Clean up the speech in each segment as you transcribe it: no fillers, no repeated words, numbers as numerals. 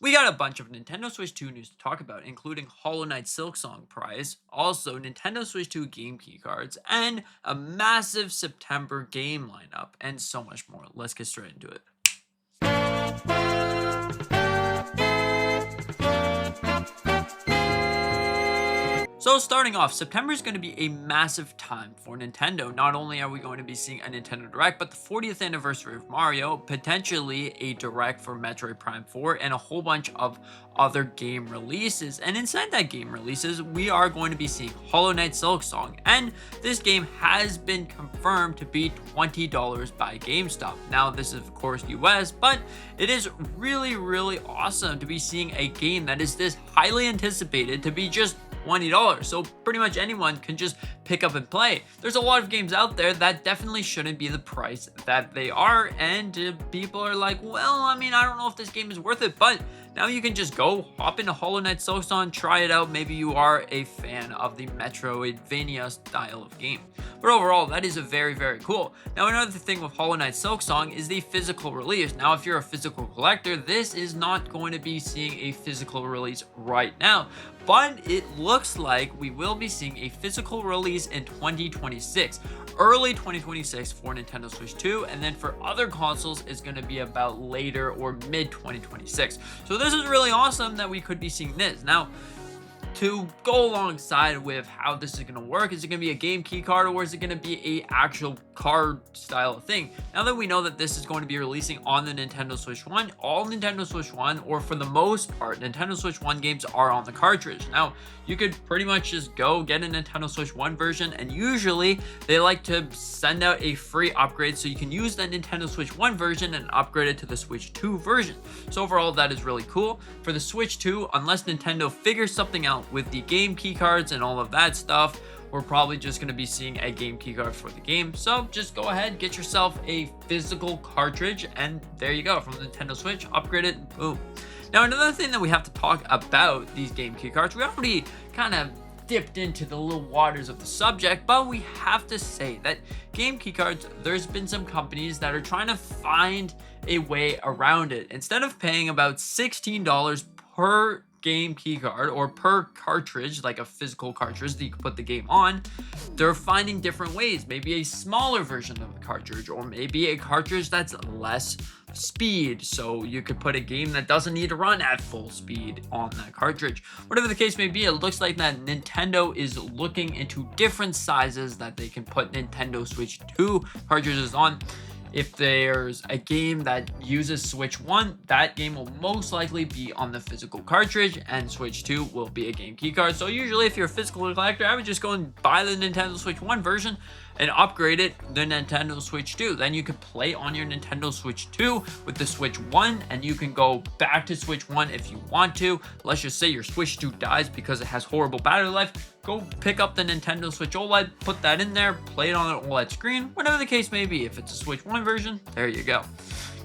We got a bunch of Nintendo Switch 2 news to talk about, including Hollow Knight Silksong prize, also Nintendo Switch 2 game key cards, and a massive September game lineup, and so much more. Let's get straight into it. So starting off, September is going to be a massive time for Nintendo. Not only are we going to be seeing a Nintendo Direct, but the 40th anniversary of Mario, potentially a Direct for Metroid Prime 4, and a whole bunch of other game releases. And inside that game releases, we are going to be seeing Hollow Knight Silksong, and this game has been confirmed to be $20 by GameStop. Now, this is of course US, but it is really awesome to be seeing a game that is this highly anticipated to be just $20. So pretty much anyone can just pick up and play. There's a lot of games out there that definitely shouldn't be the price that they are, and people are like, well, I mean, I don't know if this game is worth it, but now you can just go hop into Hollow Knight Silksong, try it out. Maybe you are a fan of the Metroidvania style of game. But overall, that is very cool. Now, another thing with Hollow Knight Silksong is the physical release. Now, if you're a physical collector, this is not going to be seeing a physical release right now, but it looks like we will be seeing a physical release in 2026, early 2026 for Nintendo Switch 2, and then for other consoles it's going to be about later or mid 2026. So this is really awesome that we could be seeing this. Now, to go alongside with how this is going to work, is it going to be a game key card, or is it going to be a actual card style thing? Now that we know that this is going to be releasing on the Nintendo Switch 1, all Nintendo Switch 1, or for the most part, Nintendo Switch 1 games are on the cartridge. Now, you could pretty much just go get a Nintendo Switch 1 version, and usually they like to send out a free upgrade so you can use the Nintendo Switch 1 version and upgrade it to the Switch 2 version. So overall, that is really cool. For the Switch 2, unless Nintendo figures something out with the game key cards and all of that stuff, we're probably just going to be seeing a game key card for the game. So just go ahead, get yourself a physical cartridge, and there you go. From the Nintendo Switch, upgrade it, boom. Now, another thing that we have to talk about these game key cards, we already kind of dipped into the little waters of the subject, but we have to say that game key cards, there's been some companies that are trying to find a way around it. Instead of paying about $16 per game key card or per cartridge, like a physical cartridge that you can put the game on, they're finding different ways. Maybe a smaller version of the cartridge, or maybe a cartridge that's less speed, so you could put a game that doesn't need to run at full speed on that cartridge. Whatever the case may be, it looks like that Nintendo is looking into different sizes that they can put Nintendo Switch 2 cartridges on. If there's a game that uses Switch 1, that game will most likely be on the physical cartridge, and Switch 2 will be a game key card. So usually if you're a physical collector, I would just go and buy the Nintendo Switch 1 version and upgrade it the Nintendo Switch 2. Then you could play on your Nintendo Switch 2 with the Switch 1, and you can go back to Switch 1 if you want to. Let's just say your Switch 2 dies because it has horrible battery life. Go pick up the Nintendo Switch OLED, put that in there, play it on an OLED screen, whatever the case may be. If it's a Switch 1 version, there you go.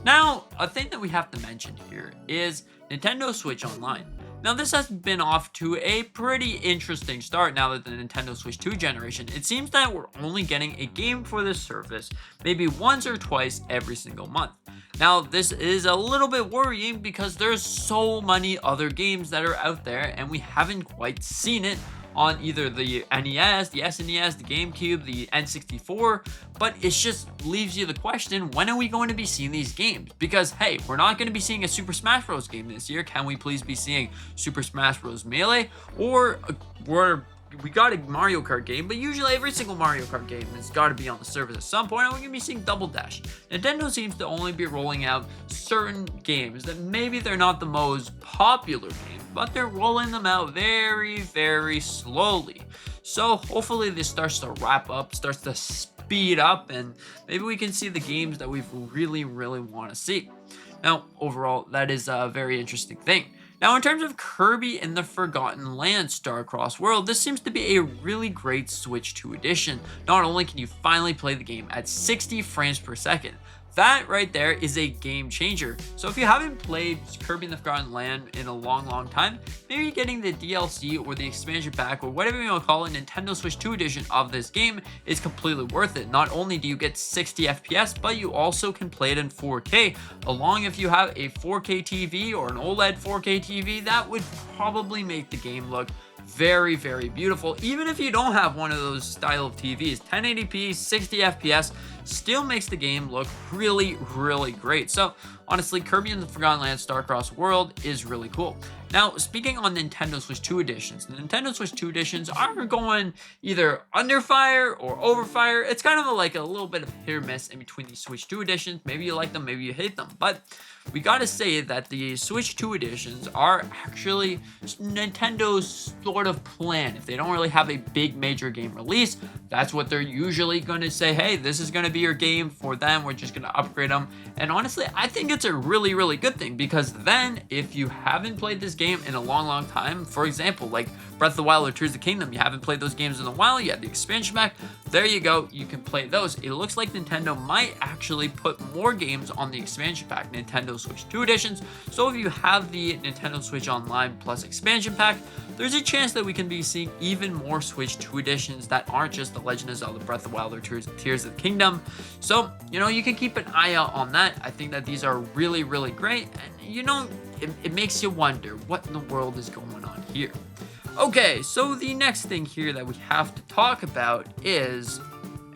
Now, a thing that we have to mention here is Nintendo Switch Online. Now, this has been off to a pretty interesting start now that the Nintendo Switch 2 generation. It seems that we're only getting a game for this service maybe once or twice every single month. Now, this is a little bit worrying because there's so many other games that are out there, and we haven't quite seen it on either the NES, the SNES, the GameCube, the N64, but it just leaves you the question, when are we going to be seeing these games? Because, hey, we're not going to be seeing a Super Smash Bros. Game this year. Can we please be seeing Super Smash Bros. Melee? Or we got a Mario Kart game, but usually every single Mario Kart game has got to be on the service at some point, and we're going to be seeing Double Dash. Nintendo seems to only be rolling out certain games that maybe they're not the most popular games, but they're rolling them out very slowly. So hopefully this starts to wrap up, starts to speed up, and maybe we can see the games that we really want to see. Now, overall, that is a very interesting thing. Now, in terms of Kirby and the Forgotten Land Star-Crossed World, this seems to be a really great Switch 2 edition. Not only can you finally play the game at 60 frames per second, That right there is a game changer. So if you haven't played Kirby and the Forgotten Land in a long time, maybe getting the DLC or the expansion pack or whatever you want to call it, Nintendo Switch 2 edition of this game is completely worth it. Not only do you get 60 FPS, but you also can play it in 4K. Along if you have a 4K TV or an OLED 4K TV, that would probably make the game look very beautiful. Even if you don't have one of those style of TVs, 1080p 60 FPS still makes the game look really great. So honestly, Kirby and the Forgotten Land Starcross World is really cool. Now, speaking on Nintendo Switch 2 editions, the Nintendo Switch 2 editions are going either under fire or over fire. It's kind of like a little bit of hit or miss in between these Switch 2 editions. Maybe you like them, maybe you hate them, but we gotta say that the Switch 2 editions are actually Nintendo's sort of plan. If they don't really have a big major game release, that's what they're usually gonna say, hey, this is gonna be your game for them, we're just gonna upgrade them. And honestly, I think it's a really good thing, because then if you haven't played this game in a long time, for example, like Breath of the Wild or Tears of the Kingdom, you haven't played those games in a while, you have the expansion pack, there you go, you can play those. It looks like Nintendo might actually put more games on the expansion pack, Nintendo Switch 2 editions. So if you have the Nintendo Switch Online plus expansion pack, there's a chance that we can be seeing even more Switch 2 editions that aren't just The Legend of Zelda Breath of the Wild or Tears of the Kingdom. So, you know, you can keep an eye out on that. I think that these are really great, and you know, it makes you wonder what in the world is going on here. Okay, so the next thing here that we have to talk about is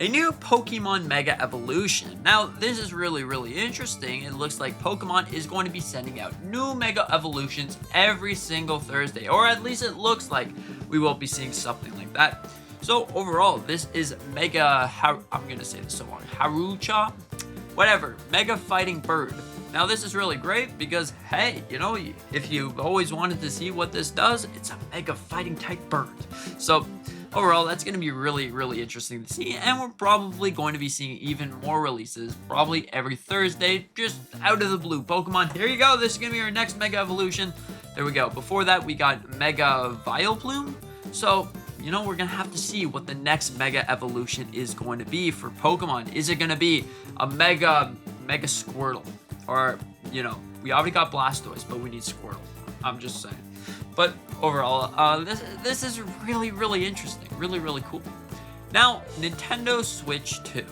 a new Pokemon Mega Evolution. Now, this is really interesting. It looks like Pokemon is going to be sending out new Mega Evolutions every single Thursday, or at least it looks like we will be seeing something like that. So overall, this is I'm gonna say this so wrong, Harucha? Whatever, Mega Fighting Bird. Now this is really great because, hey, you know, if you've always wanted to see what this does, it's a Mega Fighting type bird. So overall, that's going to be really interesting to see, and we're probably going to be seeing even more releases, probably every Thursday, just out of the blue. Pokemon, here you go, this is going to be our next Mega Evolution. There we go. Before that, we got Mega Vileplume. So, you know, we're going to have to see what the next Mega Evolution is going to be for Pokemon. Is it going to be a Mega Squirtle? Or, you know, we already got Blastoise, but we need Squirtle. I'm just saying. But overall, this is really interesting, really cool. Now, Nintendo Switch 2.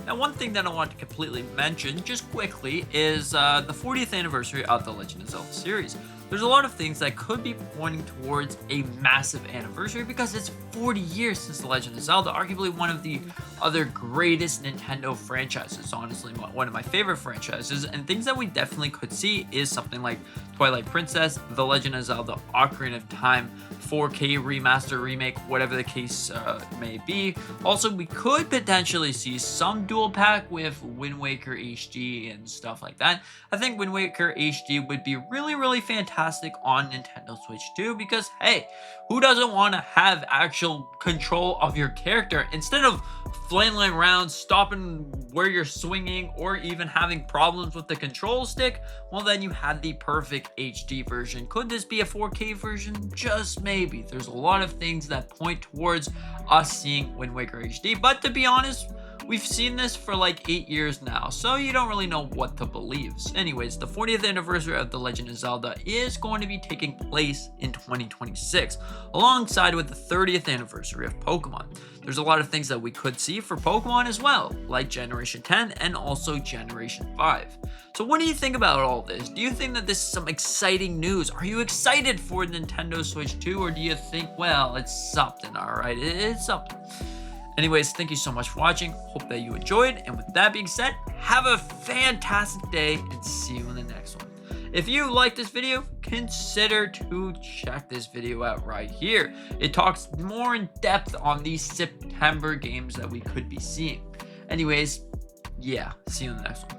Now, one thing that I want to completely mention just quickly is the 40th anniversary of the Legend of Zelda series. There's a lot of things that could be pointing towards a massive anniversary because it's 40 years since The Legend of Zelda, arguably one of the other greatest Nintendo franchises, honestly one of my favorite franchises, and things that we definitely could see is something like Twilight Princess, The Legend of Zelda Ocarina of Time, 4K remaster, remake, whatever the case may be. Also, we could potentially see some dual pack with Wind Waker HD and stuff like that. I think Wind Waker HD would be really fantastic on Nintendo Switch 2 because, hey, who doesn't want to have actual control of your character instead of flailing around, stopping where you're swinging, or even having problems with the control stick? Well, then you had the perfect HD version. Could this be a 4K version? Just maybe. There's a lot of things that point towards us seeing Wind Waker HD, but to be honest, we've seen this for like 8 years now, so you don't really know what to believe. Anyways, the 40th anniversary of The Legend of Zelda is going to be taking place in 2026, alongside with the 30th anniversary of Pokemon. There's a lot of things that we could see for Pokemon as well, like Generation 10 and also Generation 5. So what do you think about all this? Do you think that this is some exciting news? Are you excited for Nintendo Switch 2, or do you think, well, it's something, alright, it's something? Anyways, thank you so much for watching. Hope that you enjoyed. And with that being said, have a fantastic day and see you in the next one. If you like this video, consider to check this video out right here. It talks more in depth on these September games that we could be seeing. Anyways, yeah, see you in the next one.